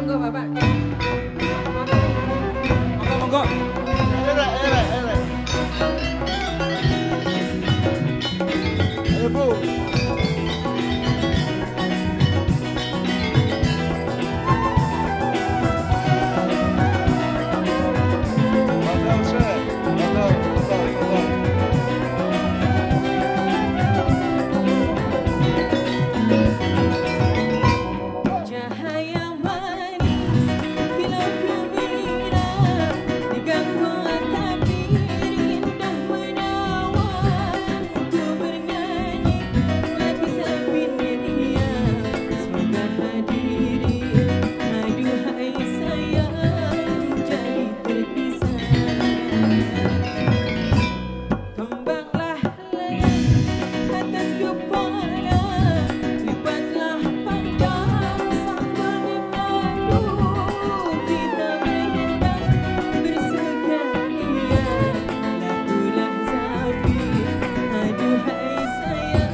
monggo Bapak. Monggo. Ayo Bu. Cahaya manis kilau gemilang diganggu tapi indah menawan ku bernyanyi lagu sebenarnya semoga hadiri aduhai sayang jadi terpisah kembanglah atas kepala lipatlah pandang sambil mengadu kita berendang bersukaria lagulah sapi aduhai sayang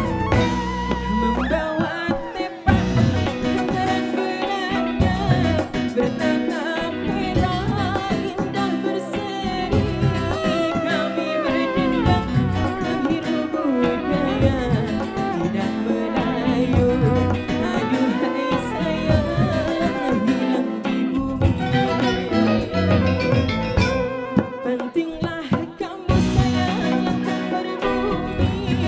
rentak membawa tepak hantaran Belanda bertatap merah indah berseri kami berdendang menghirup budaya tidak Melayu aduhai sayang hilang di bumi pentinglah kamu sayang yang tak berbumi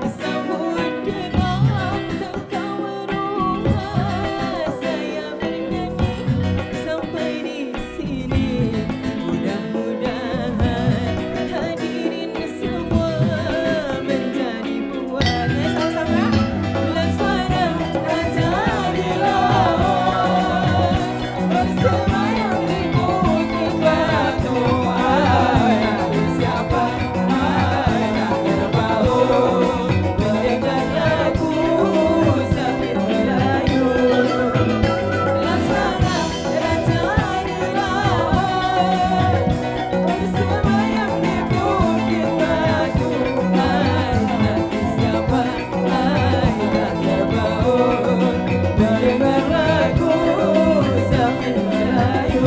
disambut dengan tengkau rumah saya bernyanyi sampai di sini mudah-mudahan hadirin semua menjadi puas sama-sama suara raja di laut bersemayam di bukit batu siapa yang terpaut mendengar lagu Safir Melayu laksana raja di laut bersemayam di bukit batu nanti siapa yang terpaut mendengar lagu Safir Melayu.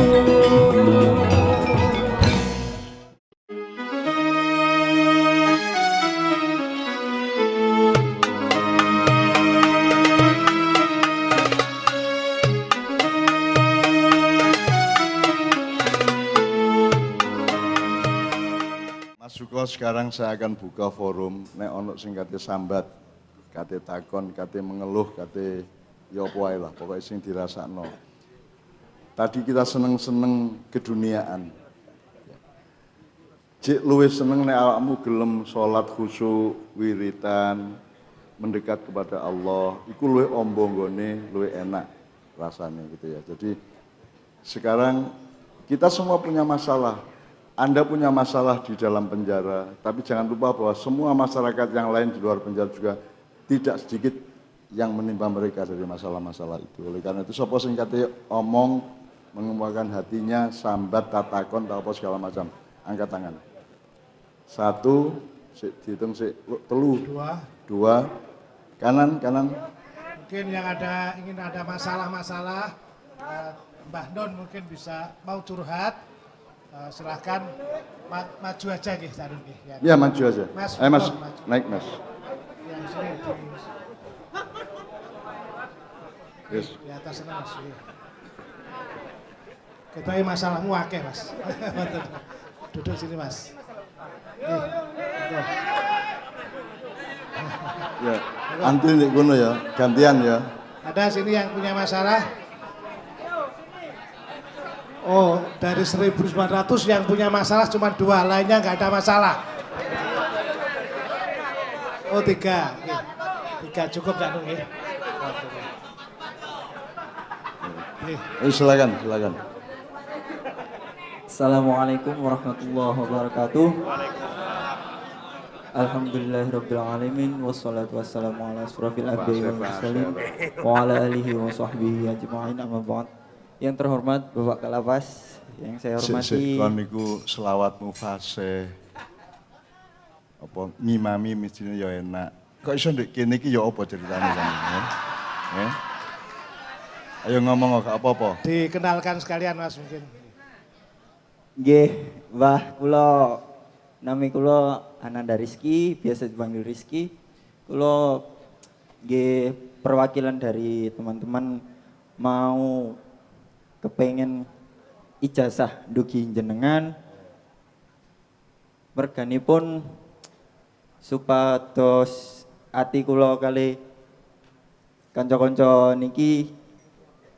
Mas Suko, sekarang saya akan buka forum. Nek ono sing kate sambat, kate takon, kate mengeluh, kate ya apa wae lah, pokoknya sing dirasakno. Tadi kita seneng-seneng keduniaan. Cik luwih seneng nek awakmu gelem salat khusyuk, wiritan, mendekat kepada Allah, iku luwih ombo nggone, luwih enak rasanya gitu ya. Jadi sekarang kita semua punya masalah. Anda punya masalah di dalam penjara, tapi jangan lupa bahwa semua masyarakat yang lain di luar penjara juga tidak sedikit yang menimpa mereka dari masalah-masalah itu. Oleh karena itu, sapa sing kate omong mengemukakan hatinya, sambat, tatakon, tak apa segala macam. Angkat tangan. 1, dihitung telu. 2, kanan. Mungkin yang ingin ada masalah-masalah, Mbah Nun mungkin bisa mau curhat, silahkan maju aja nggih Sarun nggih. Ya maju aja. Mas, Mas, maju. naik Mas. Yang sini Yes. di atas sana Mas. Kita ini masalahmu akeh Mas. Duduk sini Mas. Ya, antri di kono ya, gantian ya. Ada sini yang punya masalah? Oh, dari 1.900 yang punya masalah cuma 2, lainnya nggak ada masalah. Oh 3, oke. 3 cukup nggak Nung? Silakan. Assalamualaikum warahmatullahi wabarakatuh. Alhamdulillahirrabbilalamin. Wassalatu wassalamu ala asrafil anbiya'i wal mursalin wa ala alihi wa sahbihi ajma'in, amma ba'd. Yang terhormat Bapak Kalapas, yang saya hormati. Kon niku selawat mufasih. Apa ngimami mestine ya enak. Kok iso ndek kene iki ya apa ceritane sampeyan? Ayo ngomong kok apa-apa. Dikenalkan sekalian Mas mungkin. Nggih, Mbah kula nami kula Ananda Rizky, biasa dipanggil Rizky. Kula nggih perwakilan dari teman-teman mau kepengen ijazah dugi jenengan. Merganipun supados ati kula kali kanca-kanca niki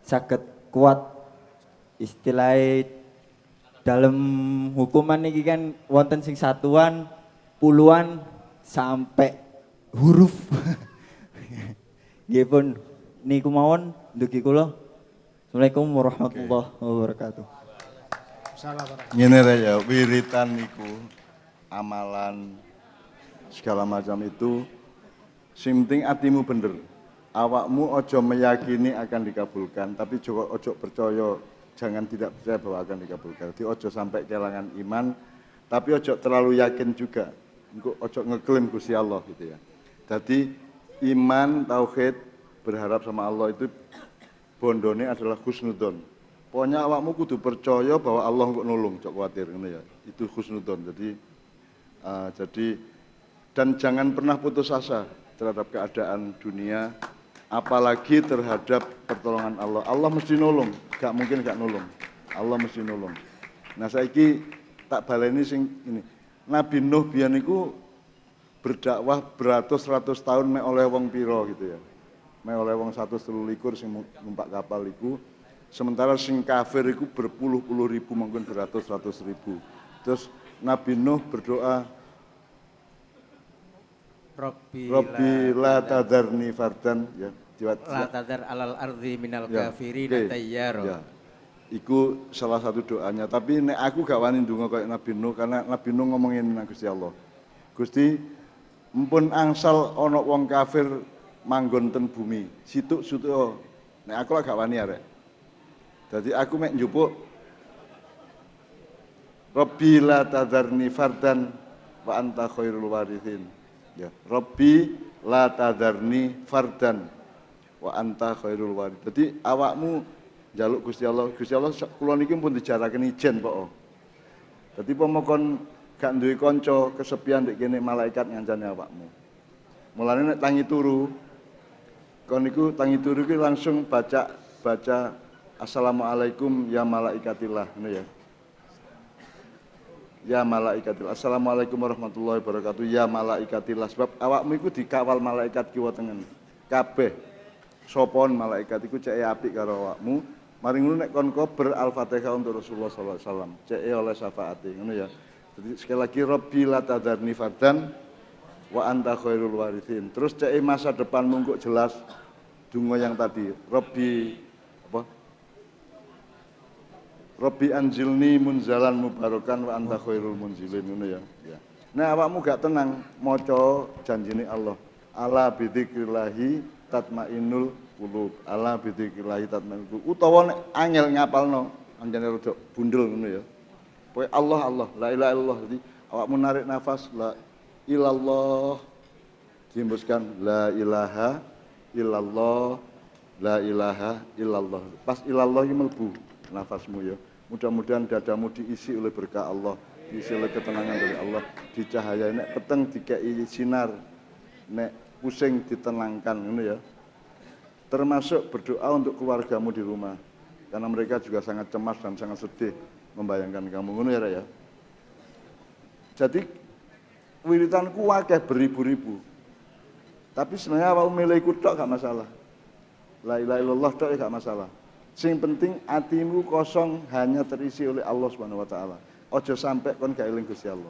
saged kuat. Istilahnya dalam hukuman niki kan wonten sing satuan, puluhan sampai huruf. Nggih pun niku mawon dugi kula. Assalamualaikum warahmatullahi wabarakatuh. Ngene rek ya, wiritan niku amalan segala macam itu sing penting atimu bener. Awakmu ojo meyakini akan dikabulkan, tapi juga ojo percaya, jangan tidak percaya bahwa akan dikabulkan. Jadi ojo sampai kehilangan iman, tapi ojo terlalu yakin juga. Ojo ngeklaim Gusti Allah gitu ya. Jadi iman, tauhid, berharap sama Allah itu bondone adalah husnudon. Pokoknya awakmu kudu percaya bahwa Allah kok nulung, cok khawatir ngono ya. Itu husnudon. Jadi dan jangan pernah putus asa terhadap keadaan dunia, apalagi terhadap pertolongan Allah. Allah mesti nulung, gak mungkin gak nulung. Allah mesti nulung. Nah saiki tak baleni sing ini. Nabi Nuh biyen niku berdakwah beratus-ratus tahun mek oleh wong pira gitu ya. Mek oleh wong 123 sing numpak kapal iku. Sementara sing kafir iku berpuluh-puluh ribu, mungkin beratus-ratus ribu. Terus Nabi Nuh berdoa, Rabbi la tadarni fardan ya. La tadar alal ardi minal kafirin tayyaro. Ya. Iku salah satu doanya, tapi nek aku gak wani ndonga kayak Nabi Nuh karena Nabi Nuh ngomongin nang Gusti Allah. Gusti, mpun angsal ana wong kafir manggon ten bumi. Situk-situk. Nek aku gak wani arek. Dadi aku mek njupuk Rabbi la tadarni fardan wa anta khairul warithin. Ya, Rabbi la tadarni fardan wa anta khairul warid. Jadi awakmu njaluk Gusti Allah kula niki pun dijaraken ijen kok. Dadi pemokon gak duwe kanca kesepian ndek kene malaikat ngancani awakmu. Mulane nek tangi turu kon niku tangi turu ki langsung baca Assalamualaikum ya malaikatillah ngono ya. Ya malaikatillah. Assalamualaikum warahmatullahi wabarakatuh. Ya malaikatillah. Sebab awakmu iku dikawal malaikat kiwa tengen. Kabeh sopon malaikat iku cek apik karo awakmu. Mari ngono nek kon kober Al-Fatihah untuk Rasulullah sallallahu alaihi wasallam. Cek oleh syafaate ngono ya. Jadi sekali lagi Rabbi la tadarni fardan wa anta khairul warithin. Terus cek masa depanmu kok jelas donga yang tadi. Rabbi anjilni munzalan mubarakan wa anta khairul munzilin ngono ya. Nah awakmu gak tenang maca janjine Allah. Ala bidzikrillahi tatmainnul qulub. Ala bidzikrillahi tatmainnul qulub. Utawa nek angel ngapalno anjane rada bundel ngono ya. Pokoke Allah Allah, la ilaha illallah. Jadi awakmu narik nafas la ilallah, dihembuskan la ilaha illallah, la ilaha illallah. Pas ilallah iki mlebu nafasmu ya. Mudah-mudahan dadamu diisi oleh berkah Allah, diisi oleh ketenangan dari Allah, dicahayai nek peteng dikei sinar, nek pusing ditenangkan ngono ya. Termasuk berdoa untuk keluargamu di rumah. Karena mereka juga sangat cemas dan sangat sedih membayangkan kamu ngono ya, Ra, ya. Jadi wiritanku akeh beribu-ribu. Tapi sebenarnya awakmu milih iku tok gak masalah. La ilaha illallah tok ya gak masalah. Sing penting hatimu kosong hanya terisi oleh Allah Subhanahu wa taala. Aja sampai kon gak eling Gusti Allah.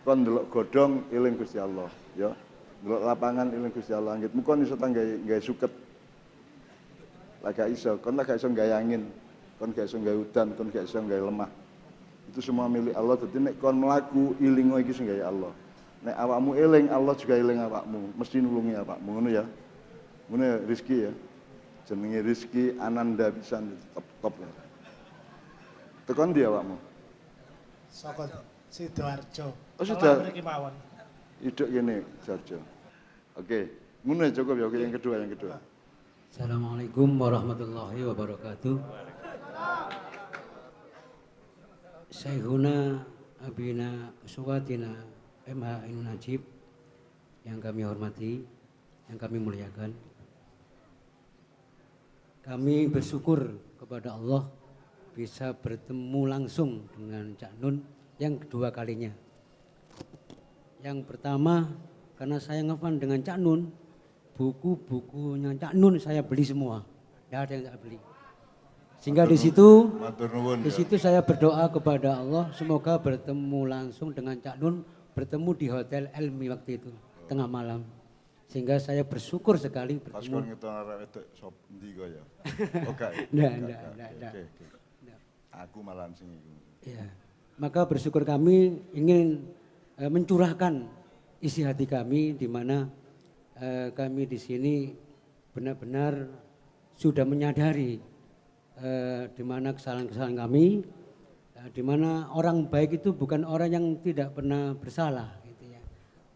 Kon ndelok godhong eling Gusti Allah, ya. Ndelok lapangan eling Gusti Allah. Anggitmu kon iso gawe suket. Lah gak iso, kon lah gak iso gawe angin. Kon gak iso gawe udan, kon gak iso gawe lemah. Itu semua milik Allah. Dadi nek kon mlaku ilingo iki sing gawe Allah. Nek awakmu eling, Allah juga eling awakmu, mesti nulungi awakmu ngono ya. Ngono ya rezeki ya. Jenenge rezeki ananda pisan top ya. Tekan dia awakmu. Saka Sidoarjo. Oh, sudah. Mriki mawon. Hidup gini, Jarjo. Oke, ngono ya cukup ya. Oke, yang kedua. Assalamualaikum warahmatullahi wabarakatuh. Syekhuna Abina Suwatina MH Najib yang kami hormati, yang kami muliakan. Kami bersyukur kepada Allah bisa bertemu langsung dengan Cak Nun yang kedua kalinya. Yang pertama karena saya ngefan dengan Cak Nun, buku-bukunya Cak Nun saya beli semua, tidak ada yang tak beli. Sehingga di situ saya berdoa kepada Allah semoga bertemu langsung dengan Cak Nun, bertemu di Hotel Elmi waktu itu tengah malam. Sehingga saya bersyukur sekali bertemu. Pas kon ngeton arek wedok sop ndi kok ya? Oke. Enggak. Aku malam sing iku. Ya. Maka bersyukur kami ingin mencurahkan isi hati kami di mana kami di sini benar-benar sudah menyadari di mana kesalahan-kesalahan kami, di mana orang baik itu bukan orang yang tidak pernah bersalah.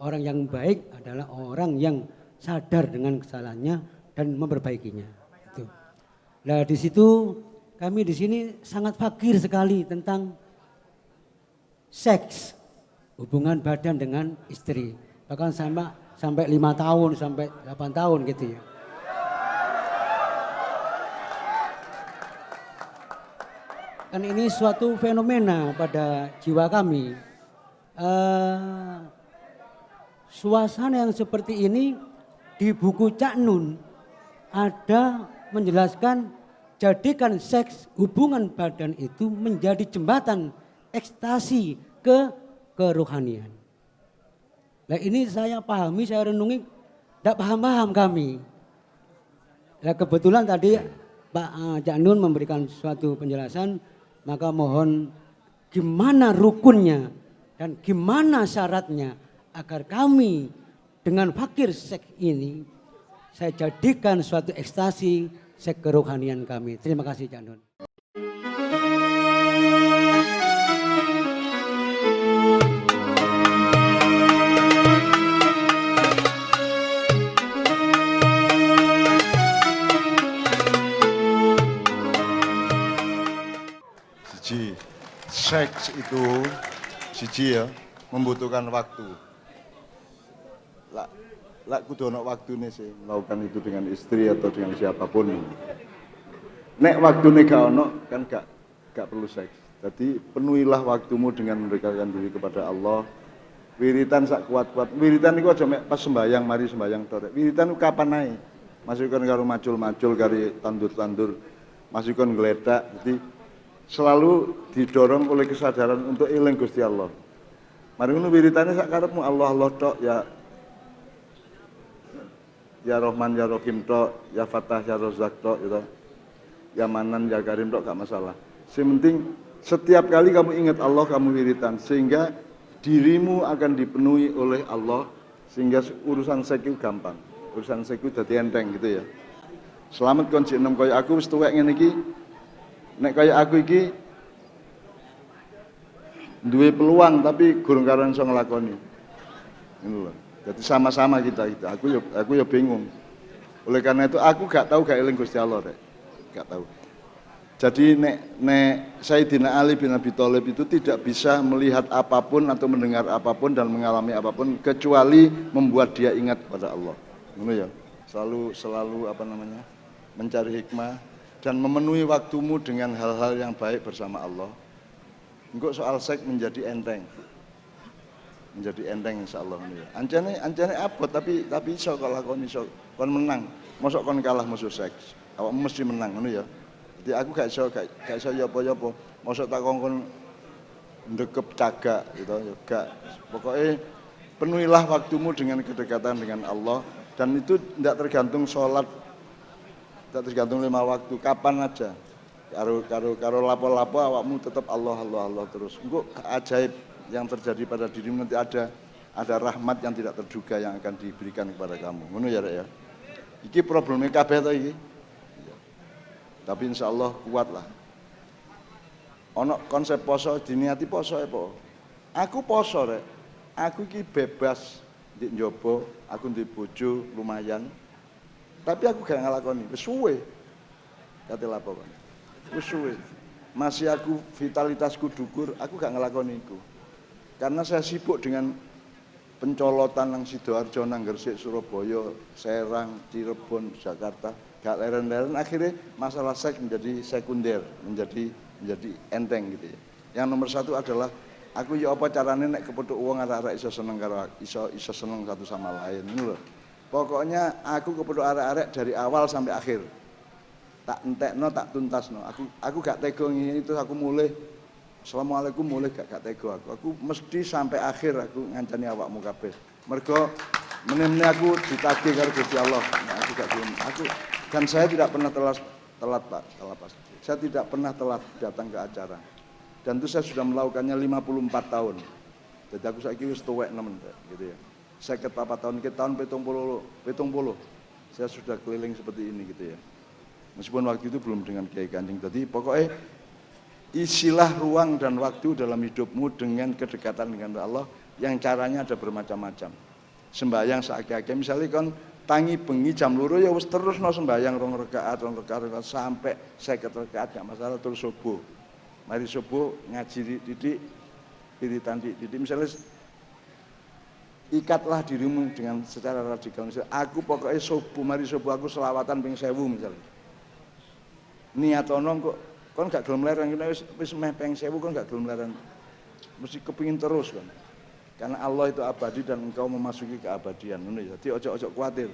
Orang yang baik adalah orang yang sadar dengan kesalahannya dan memperbaikinya. Itu. Nah di situ kami di sini sangat fakir sekali tentang seks, hubungan badan dengan istri. Bahkan sampai 5 tahun, sampai 8 tahun gitu ya. Kan ini suatu fenomena pada jiwa kami. Suasana yang seperti ini di buku Cak Nun ada menjelaskan jadikan seks hubungan badan itu menjadi jembatan ekstasi ke kerohanian. Nah ini saya pahami, saya renungi, tidak paham-paham kami. Nah kebetulan tadi Pak Cak Nun memberikan suatu penjelasan, maka mohon gimana rukunnya dan gimana syaratnya agar kami dengan fakir seks ini saya jadikan suatu ekstasi seks kerohanian kami. Terima kasih Cak Nun. Seks itu siji ya membutuhkan waktu. Lah kudu ana waktune sih melakukan itu dengan istri atau dengan siapapun. Nek waktune gak ono kan gak perlu seks. Jadi penuhilah waktumu dengan mendekatkan diri kepada Allah. Wiritan sak kuat-kuat. Wiritan iku aja mek pas sembayang, mari sembayang tok. Wiritan ku kapan ae. Masukkan karo macul-macul karo tandur-tandur. Masukkan gledak. Jadi selalu didorong oleh kesadaran untuk eling Gusti Allah. Mari ngono wiritane sak karepmu Allah Allah tok ya Rahman ya Rahim tok, ya Fatah ya Razzaq tok gitu. Ya Manan ya Karim tok gak masalah. Yang penting setiap kali kamu ingat Allah kamu wiritan sehingga dirimu akan dipenuhi oleh Allah sehingga urusan seks gampang. Urusan seks dadi enteng gitu ya. Selamat kon jek enem kaya aku wis tuwek ngene iki. Nek kaya aku iki duwe peluang tapi gurung karo iso nglakoni. Ngono lho. Jadi sama-sama kita gitu. Aku ya bingung. Oleh karena itu aku gak tahu gak eling Gusti Allah rek. Gak tahu. Jadi nek Sayyidina Ali bin Abi Thalib itu tidak bisa melihat apapun atau mendengar apapun dan mengalami apapun kecuali membuat dia ingat kepada Allah. Ngono ya. Selalu apa namanya? Mencari hikmah dan memenuhi waktumu dengan hal-hal yang baik bersama Allah. Engko soal seks menjadi enteng. Menjadi enteng insyaallah ngono ya. Ancene abot tapi iso kok lakoni iso kon menang. Mosok kon kalah musuh seks. Awakmu mesti menang ngono ya. Jadi aku gak iso ya apa-apa. Mosok tak kongkon ndekep cagak gitu ya gak. Pokoknya penuhilah waktumu dengan kedekatan dengan Allah dan itu tidak tergantung sholat, tidak tergantung 5 waktu, kapan aja. Karo lapo-lapo awakmu tetap Allah terus. Engko ajaib yang terjadi pada dirimu nanti ada rahmat yang tidak terduga yang akan diberikan kepada kamu. Ngono ya Rek ya. Iki problemnya kabeh to iki. Tapi insya Allah kuat lah. Ono konsep poso diniati poso apa? Aku poso rek. Aku ki bebas di njobo, aku ndek bojo lumayan. Tapi aku gak nglakoni, wis suwe. Kate lapo kan. Wis suwe. Masih aku vitalitasku dukur, aku gak nglakoni iku. Karena saya sibuk dengan pencolotan nang Sidoarjo, nang Gresik, Surabaya, Serang, Cirebon, Jakarta. Gak leren-leren akhirnya masalah seks menjadi sekunder, menjadi enteng gitu ya. Yang nomor 1 adalah aku ya apa carane nek kepethuk wong arek-arek iso seneng karo iso seneng satu sama lain ngono lho. Pokoknya aku kepethuk arek-arek dari awal sampai akhir. Tak entekno, tak tuntasno. Aku gak tega ngene itu aku mulai Assalamualaikum mulai gak tega aku. Aku mesti sampai akhir aku ngancani awakmu kabeh. Mergo meneh-meneh aku ditagih karo Gusti Allah. Nah, aku gak gelem. Dan saya tidak pernah telat Pak, kalapas. Saya tidak pernah telat datang ke acara. Dan itu saya sudah melakukannya 54 tahun. Jadi aku saiki wis tuwek nemen gitu ya. Saya ke 4 tahun ke tahun 70. Saya sudah keliling seperti ini gitu ya. Meskipun waktu itu belum dengan Kiai Kanjeng. Jadi pokoknya isilah ruang dan waktu dalam hidupmu dengan kedekatan dengan Allah yang caranya ada bermacam-macam. Sembahyang saaki-aki misalnya kan tangi bengi jam 2 ya wis terus no sembahyang 2 rakaat sampai 50 rakaat gak masalah terus subuh. Mari subuh ngaji didik wiritan didik misalnya ikatlah dirimu dengan secara radikal misalnya aku pokoknya subuh mari subuh aku selawatan ping 1000 misalnya. Niatono kok kon gak gelem lereng wis meh ping 1000 kon gak gelem lereng. Mesti kepingin terus kan. Karena Allah itu abadi dan engkau memasuki keabadian. Jadi ojo khawatir.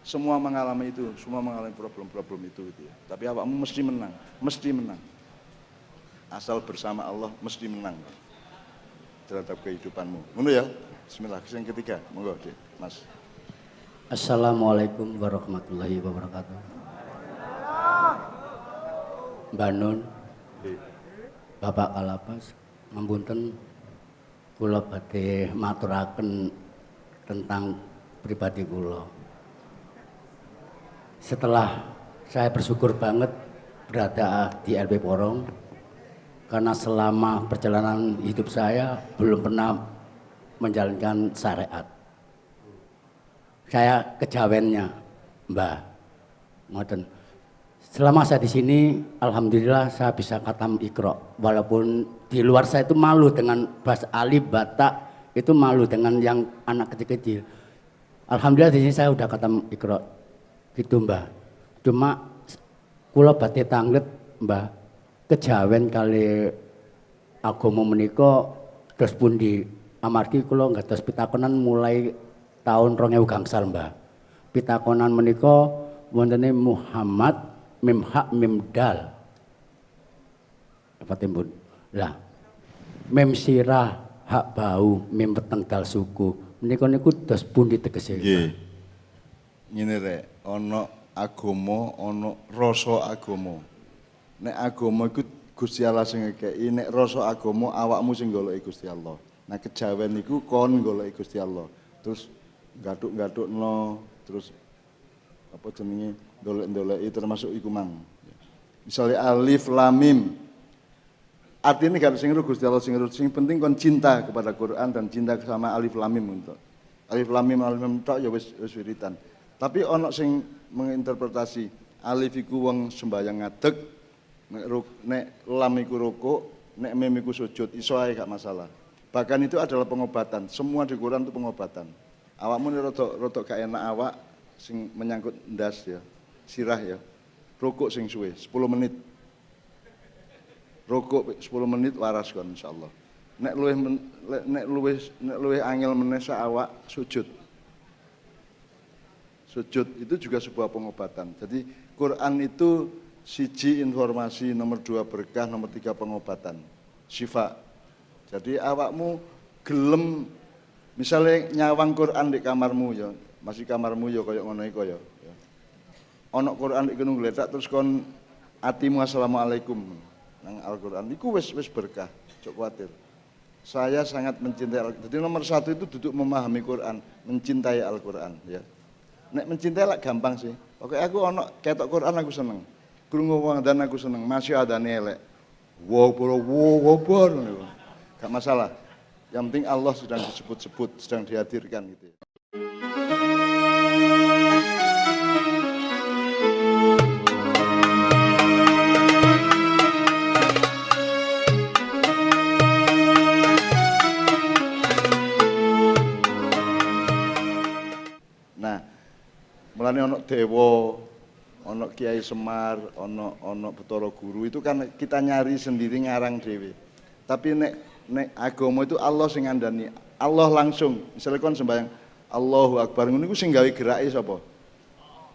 Semua mengalami itu, semua mengalami problem-problem itu gitu ya. Tapi awakmu mesti menang. Asal bersama Allah mesti menang terhadap kehidupanmu. Ngono ya. Bismillah. Yang ketiga, monggo Dik, Mas. Assalamualaikum warahmatullahi wabarakatuh. Mbak Nun, Bapak Kalapas, mempunten kula badhe maturaken tentang pribadi kula. Setelah saya bersyukur banget berada di LP Porong karena selama perjalanan hidup saya belum pernah menjalankan syariat. Saya kejawennya, Mbah. Ngoten. Selama saya di sini, alhamdulillah saya bisa khatam Iqra. Walaupun di luar saya itu malu dengan bahasa alif, batak, itu malu dengan yang anak kecil-kecil. Alhamdulillah di sini saya udah khatam Iqra. Gitu Mbah. Cuma kula badhe tanglet Mbah, kejawen kali agama menika terus pundi amargi kula nggatos pitakonan mulai tahun 2000 gangsal Mbah. Pitakonan menika wontene Muhammad mim hak mim dal apa timbun lah mim sirah hak bau mim peteng dal suku menika niku dos pundi tegese nggih ngene rek ana agama ana rasa agama nek agama iku Gusti Allah sing ngekeki nek rasa agama awakmu sing goleki Gusti Allah nah kejawen niku kon goleki Gusti Allah terus gathuk-gathukno terus apa jenenge ndolek-ndoleki termasuk iku mang. Misalnya alif lam mim. artinya gak sing Gusti Allah sing penting kon cinta kepada Quran dan cinta sama alif lam mim untuk. Alif lam mim tok ya wis wiritan. Tapi ono sing menginterpretasi alif iku wong sembayang ngadeg, nek lam iku rukuk, nek mim iku sujud, iso ae gak masalah. Bahkan itu adalah pengobatan. Semua di Quran itu pengobatan. Awakmu ini rodok gak enak awak sing menyangkut ndas ya, sirah ya. Rukuk sing suwe 10 menit. Rukuk 10 menit waras kon insyaallah. Nek luwih angel meneh sak awak sujud. Sujud itu juga sebuah pengobatan. Jadi Quran itu siji informasi, nomor 2 berkah, nomor 3 pengobatan. Syifa. Jadi awakmu gelem misalnya nyawang Quran di kamarmu ya, masih kamarmu ya kaya ngono iku ya. Ana Quran iki ngletak terus kon atimu assalamualaikum nang Al-Qur'an iku wis berkah, cok kuwatir. Saya sangat mencintai Al-Qur'an. Jadi nomor 1 itu duduk memahami Quran, mencintai Al-Qur'an ya. Nek mencintai lah gampang sih. Oke aku ana ketok Quran aku seneng. Krungu wong dan aku seneng, masih adane elek. Wow, gak masalah. Yang penting Allah sedang disebut-sebut, sedang dihadirkan gitu ya. Nah, mulane ono dewa, ono Kiai Semar, ono Betara Guru itu kan kita nyari sendiri ngarang dhewe. Tapi nek agama itu Allah sing ngandani. Allah langsung, misalnya kon sembahyang Allahu Akbar ngono iku sing gawe gerake sapa?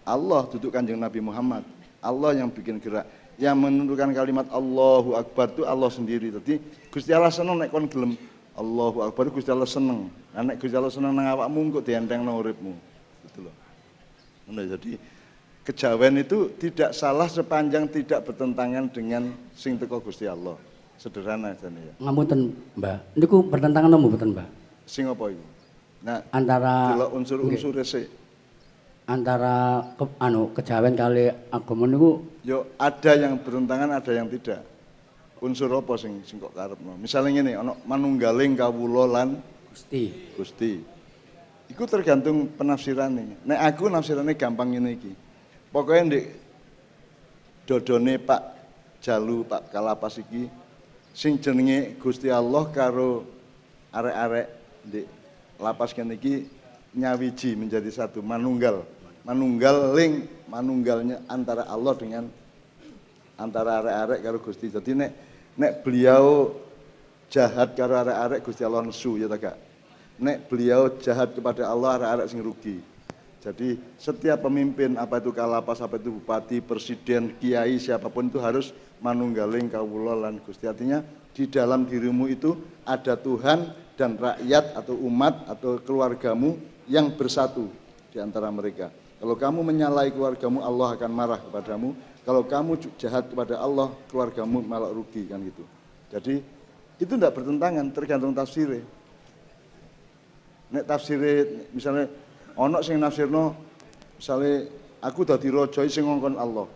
Allah duduk Kanjeng Nabi Muhammad. Allah yang bikin gerak. Yang menentukan kalimat Allahu Akbar itu Allah sendiri. Jadi Gusti Allah seneng nek kon gelem Allahu Akbar Gusti Allah seneng. Nah, nek Gusti Allah seneng nang awakmu kok dientengno uripmu. Gitu loh. Nah, jadi kejawen itu tidak salah sepanjang tidak bertentangan dengan sing teko Gusti Allah. Sederhana jane ya. Ngapunten, Mbah. Niku bertentangan napa mboten, Mbah? Sing apa iku? Nah, Antara delok unsur-unsur resik. Antara kejawen kali agama niku Yo ada yang bertentangan, ada yang tidak. Unsur apa sing kok karepno? Misale ngene, ana manunggaling kawula lan Gusti. Iku tergantung penafsirane. Nek aku nafsirane gampang ngene iki. Pokoke ndek dodone Pak Jalu, Pak Kalapas iki sing jenenge Gusti Allah karo arek-arek ndek lapas kene iki nyawiji menjadi satu, manunggalnya antara Allah dengan antara arek-arek karo Gusti. Jadi nek beliau jahat karo arek-arek Gusti Allah nesu ya ta Kak. Nek beliau jahat kepada Allah arek-arek sing rugi. Jadi setiap pemimpin apa itu kalapas, apa itu bupati, presiden, kiai siapapun itu harus manunggaling kawula lan Gusti. Artinya di dalam dirimu itu ada Tuhan dan rakyat atau umat atau keluargamu yang bersatu di antara mereka. Kalau kamu menyalahi keluargamu, Allah akan marah kepadamu. Kalau kamu jahat kepada Allah, keluargamu malah rugi kan gitu. Jadi itu tidak bertentangan, tergantung tafsirnya. Nek tafsirnya misalnya ono sing nafsirno misalnya aku dadi raja sing ngongkon Allah.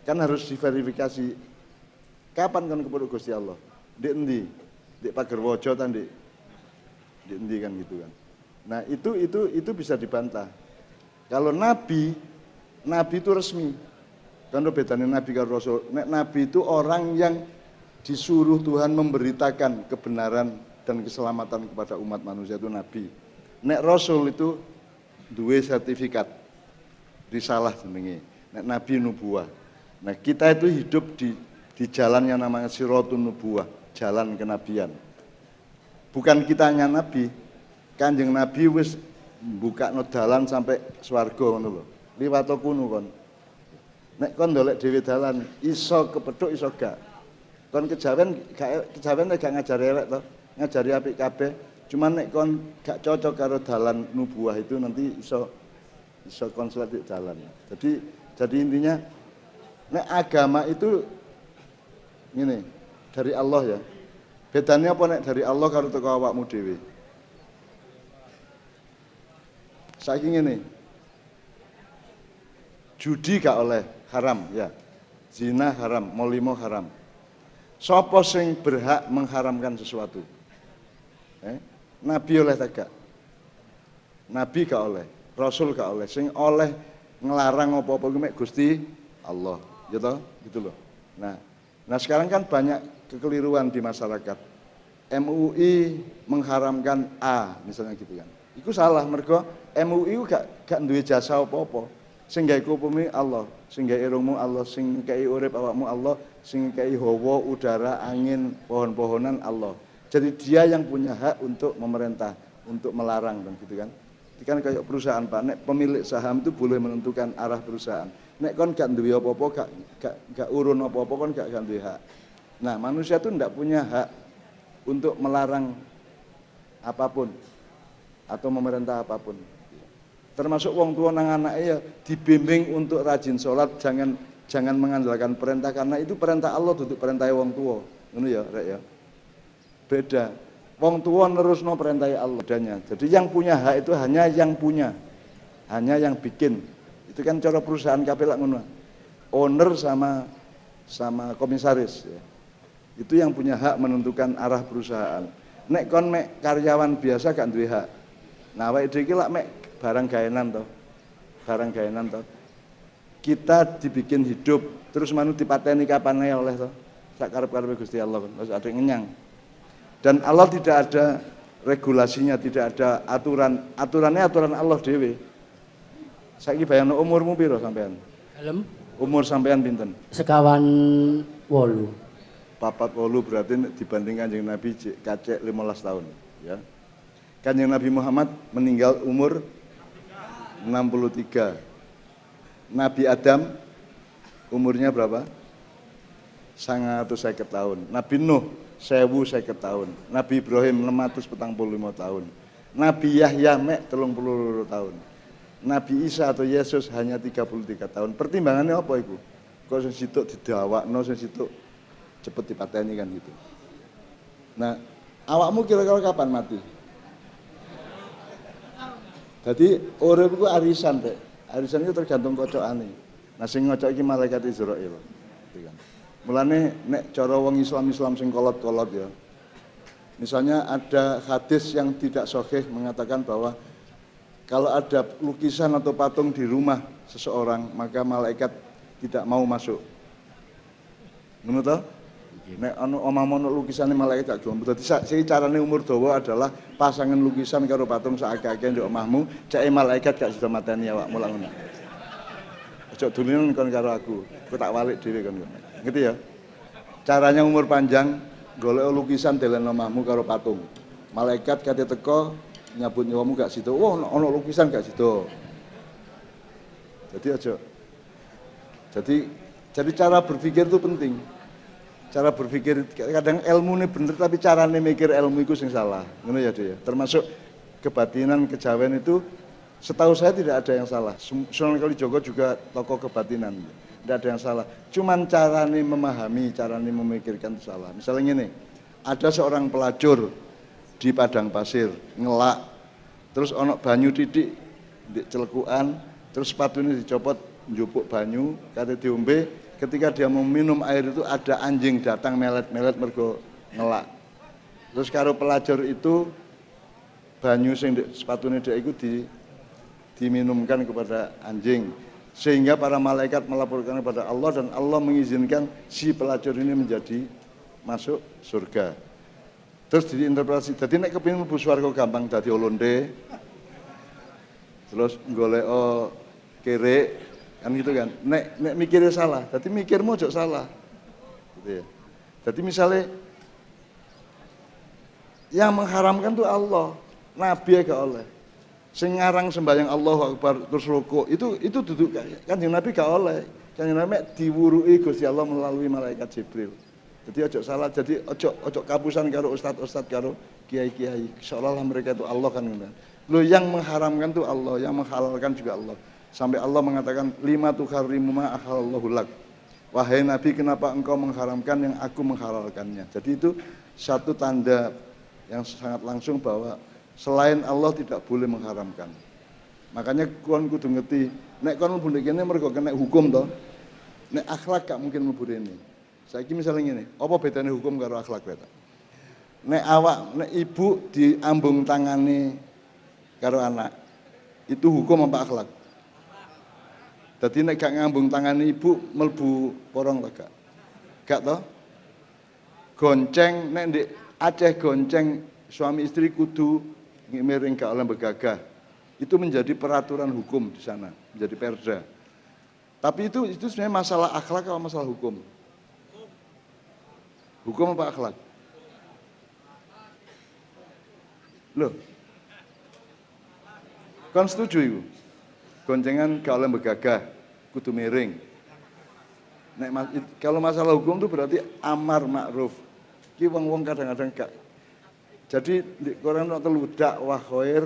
Kan harus diverifikasi. Kapan kan kepada Gusti Allah? Di endi? Di pager waja ta di endi kan gitu kan. Nah, itu bisa dibantah. Kalau nabi itu resmi. Kan bedane nabi karo rasul. Nek nabi itu orang yang disuruh Tuhan memberitakan kebenaran dan keselamatan kepada umat manusia, itu nabi. Nek rasul itu duwe sertifikat risalah jenenge. Nek nabi nubuwah. Nah, kita itu hidup di jalan yang namanya Siratun Nubuwah, jalan kenabian. Bukan kita hanya nabi, Kanjeng Nabi wis mbukakno dalan sampai swarga ngono lho. Liwat kono kon. Nek kon ndolek dhewe dalan, iso kepethuk iso gak. Kon kejawen gak ngajari elek to, ngajari apik kabeh. Cuman nek kon gak cocok karo dalan nubuwah itu nanti iso konslet di dalan. Jadi intinya nek agama itu ngene, dari Allah ya. Bedanya apa nek dari Allah karo teko awakmu dhewe? Saiki ngene. Judi gak oleh, haram ya. zina haram, molimo haram. Sapa sing berhak mengharamkan sesuatu? Nabi oleh tak? Nabi gak oleh, Rasul gak oleh. Sing oleh ngelarang apa-apa ku mek Gusti Allah, ya toh? Gitu loh. Nah sekarang kan banyak kekeliruan di masyarakat. MUI mengharamkan A misalnya gitu kan. Iku salah mergo MUI gak duwe jasa apa-apa. Sing gawe hukumi Allah, sing gawe irungmu Allah, sing kei urip awakmu Allah, sing kei hawa, udara, angin, pohon-pohonan Allah. Jadi dia yang punya hak untuk memerintah, untuk melarang dan gitu kan. Itu kan kayak perusahaan Pak, nek pemilik saham itu boleh menentukan arah perusahaan. Nek kon gak duwe apa-apa, gak urun apa-apa kon gak duwe hak. Nah, manusia itu ndak punya hak untuk melarang apapun atau memerintah apapun. Termasuk wong tua nang anake ya dibimbing untuk rajin sholat, jangan mengandalkan perintah karena itu perintah Allah duduk perintah wong tua. Ngono ya, Rek ya. Beda. Wong tua nerusno perintah Allah adanya. Jadi yang punya hak itu hanya yang punya. Hanya yang bikin. Itu kan cara perusahaan kabeh lak ngono. Owner sama komisaris ya. Itu yang punya hak menentukan arah perusahaan. Nek kon mek karyawan biasa gak duwe hak. Nah awake dhewe iki lak mek barang gaenan toh. Barang gaenan toh. Kita dibikin hidup terus manut dipateni kapan ae oleh toh. Sak karep-karepe Gusti Allah wis ada ngenyang. Dan Allah tidak ada regulasinya, tidak ada aturannya aturan Allah dhewe. Saiki bayangno umurmu piro sampean? Dalem Umur sampean pinten? sekawan 8. 48 berarti dibanding Kanjeng Nabi kacek 15 tahun ya. Kanjeng Nabi Muhammad meninggal umur 63. Nabi Adam umurnya berapa? 150 tahun. Nabi Nuh 1050 tahun. Nabi Ibrahim 645 tahun. Nabi Yahya mek 32 tahun. Nabi Isa atau Yesus hanya 33 tahun. Pertimbangannya apa iku? Kok sing situk didawakno, sing situk cepet dipateni kan gitu. Nah, awakmu kira-kira kapan mati? Jadi urip iku arisan, Rek. Arisan itu tergantung kocokane. Nah, sing ngocok iki malaikat Israil. Gitu kan. Mulane nek cara wong Islam sing kolot-kolot ya. Misalnya ada hadis yang tidak sahih mengatakan bahwa kalau ada lukisan atau patung di rumah seseorang, maka malaikat tidak mau masuk. Ngono to? Nek ana omahmu lukisane malaikat gak gelem. Dadi sing carane umur dawa adalah pasangan lukisan karo patung sakake ndek omahmu, ceke malaikat gak sida mateni awakmu lak ngono. Aja dulinan kon karo aku tak walik dhewe kon. Ngerti ya? Caranya umur panjang, golek lukisan delen omahmu karo patung. Malaikat kate teko nyabut nyawamu gak sida. Wah, ana lukisan gak sida. Jadi aja. Jadi cara berpikir itu penting. Cara berpikir kadang ilmu ini bener tapi carane mikir ilmu itu sing salah. Ngono ya, Dek ya. Termasuk kebatinan kejawen itu setahu saya tidak ada yang salah. Sunan Kalijaga juga tokoh kebatinan. Tidak ada yang salah. Cuman carane memahami, carane memikirkan itu salah. Misalnya gini, ada seorang pelacur di padang pasir, ngelak, terus ono banyu titik di celekukan, terus sepatunya dicopot, njupuk banyu, kate diombe, ketika dia mau minum air itu ada anjing datang melet-melet mergo ngelak. Terus karo pelacur itu banyu sing sepatunya dia itu diminumkan kepada anjing. Sehingga para malaikat melaporkan kepada Allah dan Allah mengizinkan si pelacur ini menjadi masuk surga. Terus diinterpretasi, jadi nek kepengin mlebu swarga gampang dadi olonde. Terus golek kere kan gitu kan. Nek mikirnya salah, jadi mikirmu aja salah. Gitu ya. Jadi misalnya yang mengharamkan tuh Allah, Nabi gak oleh. Sing ngarang sembahyang Allahu Akbar terus rukuk itu duduk kan yang Nabi gak oleh. Kanjeng Nabi diwuruki Gusti Allah melalui malaikat Jibril. Jadi ojo salah, jadi ojo kapusan karo ustad karo kiai-kiai. Seolah-olah mereka itu Allah kan. Loh yang mengharamkan itu Allah, yang menghalalkan juga Allah. Sampai Allah mengatakan lima tuharrimu ma ahallallahu lak. Wahai Nabi, kenapa engkau mengharamkan yang aku menghalalkannya? Jadi itu satu tanda yang sangat langsung bahwa selain Allah tidak boleh mengharamkan. Makanya kon kudu ngerti, nek kon mlebu kene mergo kena hukum to. Nek akhlak gak mungkin mlebu rene. Saiki misalnya ngene, apa bedane hukum karo akhlak ta? Nek ibu diambung tangane karo anak, itu hukum apa akhlak? Dadi nek gak ngambung tangane ibu mlebu porong ta gak? Gak toh? Gonceng nek ndek Aceh gonceng suami istri kudu miring gak oleh begagah. Itu menjadi peraturan hukum di sana, menjadi perda. Tapi itu sebenarnya masalah akhlak atau masalah hukum? Hukum apa akhlak? Loh. Kan setuju itu? Goncengan gak oleh begagah, kudu miring. Kalau masalah hukum itu berarti amar ma'ruf. Ki wong-wong kadang-kadang gak. Jadi di Quran nak telu dakwah khair,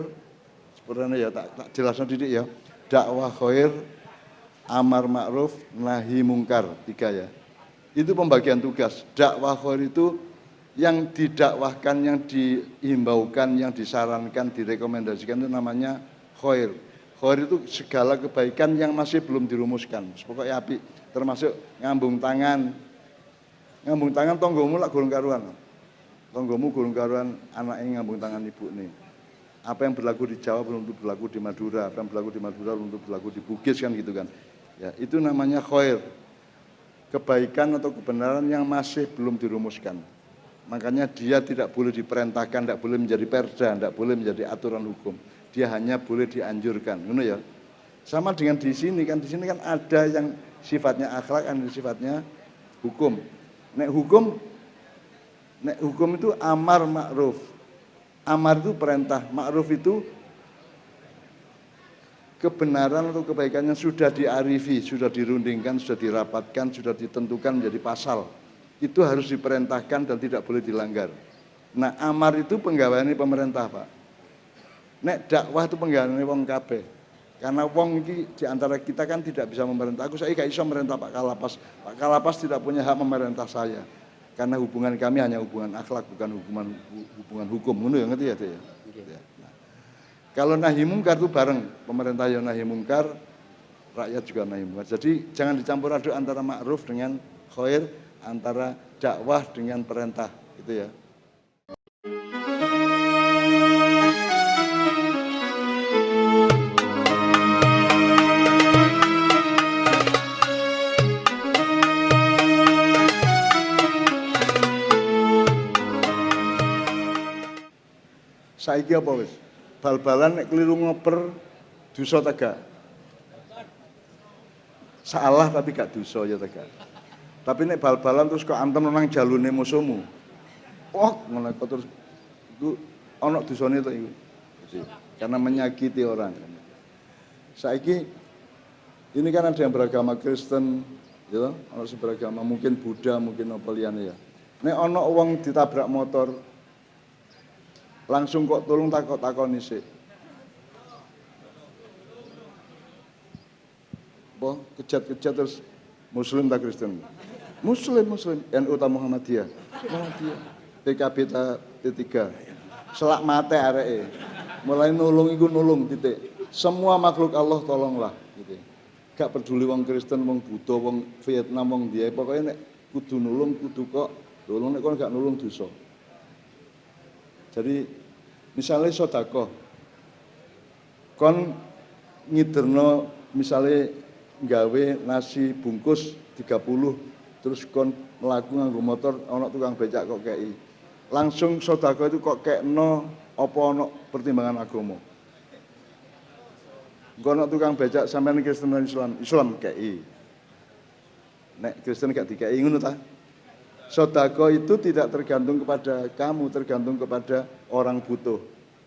sebenarnya ya tak jelasno didik ya. Dakwah khair, amar ma'ruf, nahi mungkar, 3 ya. Itu pembagian tugas. Dakwah khair itu yang didakwahkan, yang dihimbaukan, yang disarankan, direkomendasikan itu namanya khair. Khair itu segala kebaikan yang masih belum dirumuskan. Pokoknya api, termasuk ngambung tangan. Ngambung tangan tonggomu lak gurung karuan. Tonggomu gurung karuan anaknya ngambung tangan ibu nih. Apa yang berlaku di Jawa belum tentu berlaku di Madura, apa yang berlaku di Madura belum tentu berlaku di Bugis kan gitu kan. Ya, itu namanya khair. Kebaikan atau kebenaran yang masih belum dirumuskan. Makanya dia tidak boleh diperintahkan, tidak boleh menjadi perda, tidak boleh menjadi aturan hukum. Dia hanya boleh dianjurkan, ngono ya. Sama dengan di sini kan ada yang sifatnya akhlak, ada yang sifatnya hukum. Nek hukum itu amar ma'ruf. Amar itu perintah, ma'ruf itu kebenaran atau kebaikan yang sudah diarifi, sudah dirundingkan, sudah dirapatkan, sudah ditentukan menjadi pasal. Itu harus diperintahkan dan tidak boleh dilanggar. Nah, amar itu penggaweane pemerintah, Pak. Nek dakwah itu penggaweane wong kabeh. Karena wong iki di antara kita kan tidak bisa memerintah. Aku gak iso merintah Pak Kalapas. Pak Kalapas tidak punya hak memerintah saya. Karena hubungan kami hanya hubungan akhlak, bukan hubungan hukum. Ngono ya, ngerti ya, Dek? Ya. Nah, kalau nahi mungkar itu bareng, pemerintah yang nahi mungkar, rakyat juga nahi mungkar. Jadi jangan dicampur aduk antara ma'ruf dengan khair, antara dakwah dengan perintah, gitu ya. Saiki apa wis? Bal-balan nek keliru ngoper dosa ta gak? Salah tapi gak dosa ya ta gak? Tapi nek bal-balan terus kok antem nang jalune musuhmu. Oh, ngono terus iku ana dosane to iku. Karena menyakiti orang. Saiki ini kan ada yang beragama Kristen, ya, ana sing beragama mungkin Buddha, mungkin apa liyane ya. Nek ana wong ditabrak motor, langsung kok tolong takoni sik. Apa kejat-kejat terus Muslim tak Kristen? Muslim, NU ta Muhammadiyah. PKB ta P3. Selak mate areke. Mulai nulung iku nulung titik. Semua makhluk Allah tolonglah gitu. Gak peduli wong Kristen, wong Buddha, wong Vietnam, wong dia, pokoknya nek kudu nulung, kudu kok nulung, nek kon gak nulung dosa. Jadi misalnya sedekah, kon ngiderno misalnya nggawe nasi bungkus 30, terus kon mlaku nganggo motor ana tukang becak kok kei. Langsung sedekah itu kok kekno apa ana pertimbangan agama. Engko ana tukang becak sampean Kristen dan Islam kei. Nek Kristen gak dikei ngono ta? Sedekah itu tidak tergantung kepada kamu, tergantung kepada orang butuh.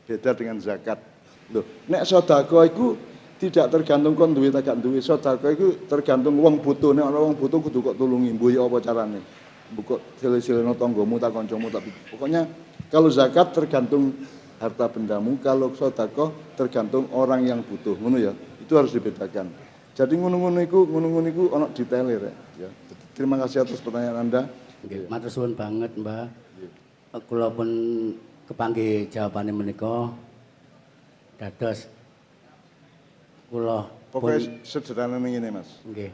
Beda dengan zakat. Loh, nek sedekah itu tidak tergantung kon duwe ta gak duwe. Sedekah itu tergantung wong butuh. Nek ana wong butuh kudu kok tulungi, mbuh apa carane. Mbok sile-sileno tanggamu ta kancamu tapi pokoknya kalau zakat tergantung harta bendamu, kalau sedekah tergantung orang yang butuh. Ngono ya. Itu harus dibedakan. Jadi ngono-ngono iku ana detaile rek ya. Terima kasih atas pertanyaan Anda. Nggih, matur suwun banget, Mbah. Kula pun kepanggih jawabane menika dados kula pokoknya sederhana ngene Mas. Nggih.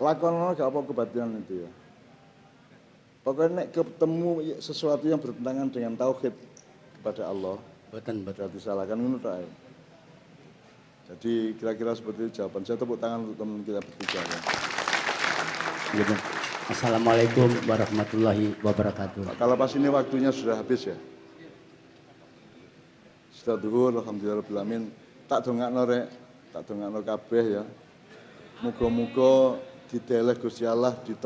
Lakonono gak apa kebatilan itu ya. Pokoknya nek ketemu sesuatu yang bertentangan dengan tauhid kepada Allah, Betul. berarti disalahkan ngono tok ae. Jadi kira-kira seperti itu jawaban saya. Tepuk tangan untuk teman kita bertiga ya. Gitu. Assalamualaikum warahmatullahi wabarakatuh. Kalau pas ini waktunya sudah habis ya. Sudah duhur, alhamdulillahirabbil. Tak dongakno rek, tak dongakno kabeh ya. Muga-muga dideleh Gusti Allah di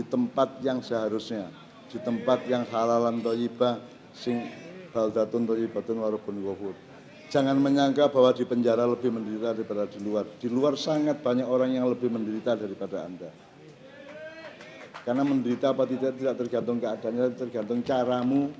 tempat yang seharusnya, di tempat yang halalan thayyibah sing baldatun thayyibatun wa rabbun ghafur. Jangan menyangka bahwa di penjara lebih menderita daripada di luar. Di luar sangat banyak orang yang lebih menderita daripada Anda. Karena menderita apa tidak tergantung keadaannya, tergantung caramu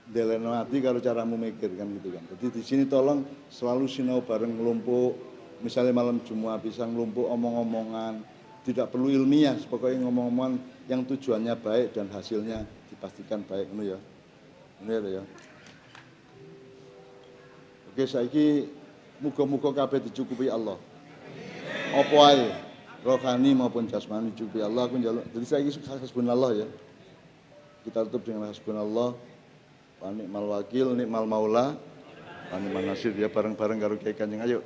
deleno hati kalau caramu mikir kan gitu kan. Jadi di sini tolong selalu sinau bareng ngelumpuk, misalnya malam Jumat bisa ngelumpuk omong-omongan, tidak perlu ilmiah, pokoknya ngomong-omongan yang tujuannya baik dan hasilnya dipastikan baik ngono ya. Ini ya. Oke, saiki muga-muga kabeh dicukupi Allah. Apa ae, rohani maupun jasmani dicukupi Allah. Aku njaluk. Jadi saiki hasbunallah ya. Kita tutup dengan hasbunallah. Wa ni'mal wakil, ni'mal maula, wa ni'man nasir ya bareng-bareng karo Kiai Kanjeng. Ayo.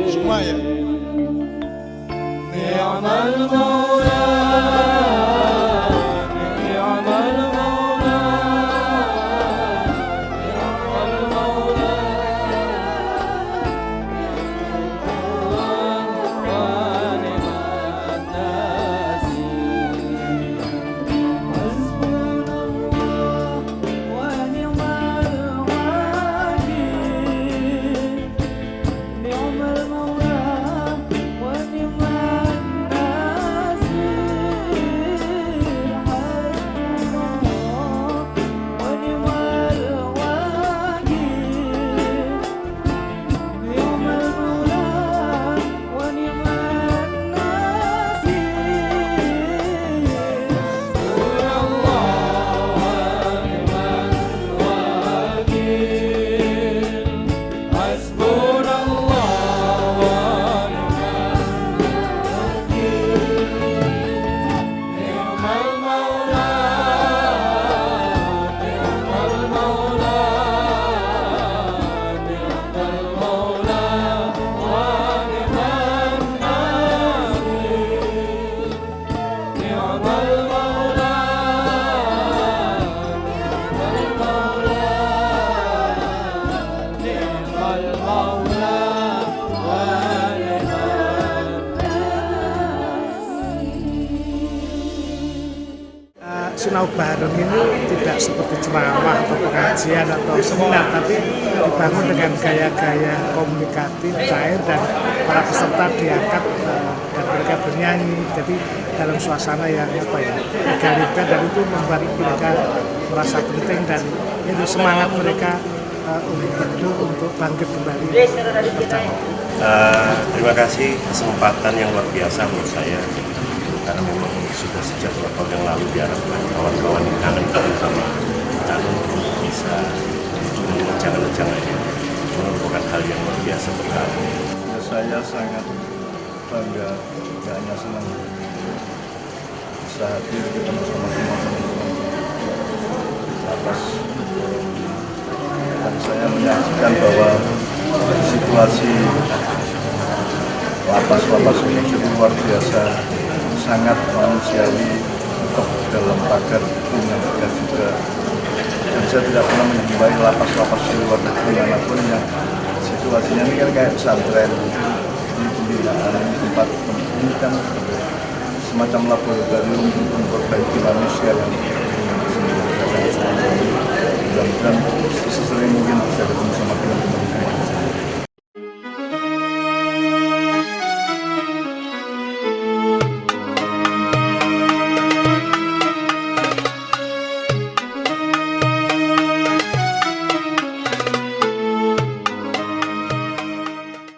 Semua ya. Sinau bareng ini tidak seperti ceramah atau pengajian atau seminar, tapi dibangun dengan gaya-gaya komunikatif, cair, dan para peserta diangkat dan mereka bernyanyi. Jadi dalam suasana yang egaliter, dan itu membuat mereka merasa penting dan itu semangat mereka untuk bangkit kembali berdakwah. Terima kasih kesempatan yang luar biasa menurut saya, karena memang sudah sejak 2 tahun yang lalu diharapkan kawan-kawan yang kangen sama Canun untuk bisa mengenang-engangannya. Merupakan hal yang luar biasa berkali. Saya sangat bangga, tidak hanya senang bisa hadir ketemu sama teman-teman atas, dan saya menyaksikan bahwa situasi lapas-lapas ini cukup luar biasa, sangat manusiawi, untuk dalam pagar hukum yang tegak juga. Dan saya tidak pernah menjumpai lapas-lapas di luar negeri manapun yang situasinya ini kan kayak pesantren, ini pembinaan, ini tempat pendidikan, semacam laboratorium untuk memperbaiki manusia yang